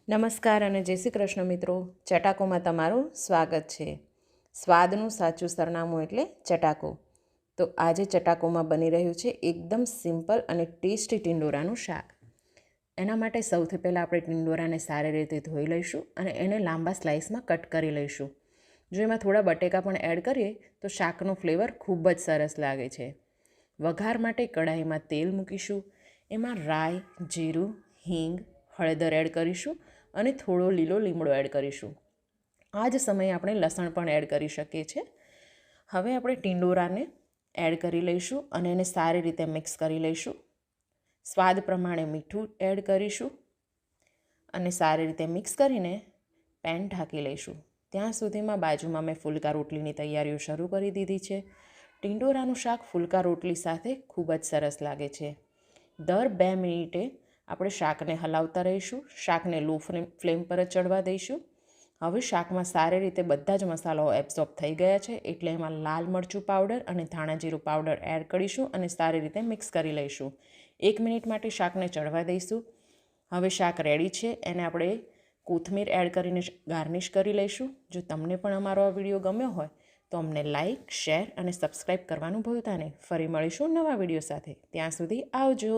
નમસ્કાર અને જય શ્રી કૃષ્ણ મિત્રો. ચટાકોમાં તમારું સ્વાગત છે. સ્વાદનું સાચું સરનામું એટલે ચટાકો. તો આજે ચટાકોમાં બની રહ્યું છે એકદમ સિમ્પલ અને ટેસ્ટી ટિંડોરાનું શાક. એના માટે સૌથી પહેલાં આપણે ટિંડોરાને સારી રીતે ધોઈ લઈશું અને એને લાંબા સ્લાઇસમાં કટ કરી લઈશું. જો એમાં થોડા બટેકા પણ એડ કરીએ તો શાકનો ફ્લેવર ખૂબ જ સરસ લાગે છે. વઘાર માટે કઢાઈમાં તેલ મૂકીશું. એમાં રાઈ, જીરું, હિંગ, હળદર એડ કરીશું અને થોડો લીલો લીમડો એડ કરીશું. આ જ સમયે આપણે લસણ પણ એડ કરી શકીએ છીએ. હવે આપણે ટિંડોરાને એડ કરી લઈશું અને એને સારી રીતે મિક્સ કરી લઈશું. સ્વાદ પ્રમાણે મીઠું એડ કરીશું અને સારી રીતે મિક્સ કરીને પેન ઢાંકી લઈશું. ત્યાં સુધીમાં બાજુમાં મેં ફુલકા રોટલીની તૈયારીઓ શરૂ કરી દીધી છે. ટિંડોરાનું શાક ફુલકા રોટલી સાથે ખૂબ જ સરસ લાગે છે. દર 2 મિનિટે આપણે શાકને હલાવતા રહીશું. શાકને લો ફ્લેમ પર જ ચડવા દઈશું. હવે શાકમાં સારી રીતે બધા જ મસાલાઓ એબ્ઝોર્બ થઈ ગયા છે એટલે એમાં લાલ મરચું પાવડર અને ધાણા જીરું પાવડર એડ કરીશું અને સારી રીતે મિક્સ કરી લઈશું. 1 મિનિટ માટે શાકને ચડવા દઈશું. હવે શાક રેડી છે. એને આપણે કોથમીર એડ કરીને ગાર્નિશ કરી લઈશું. જો તમને પણ અમારો આ વિડીયો ગમ્યો હોય તો અમને લાઇક, શેર અને સબસ્ક્રાઈબ કરવાનું ભૂલતા નહીં. ફરી મળીશું નવા વિડીયો સાથે. ત્યાં સુધી આવજો.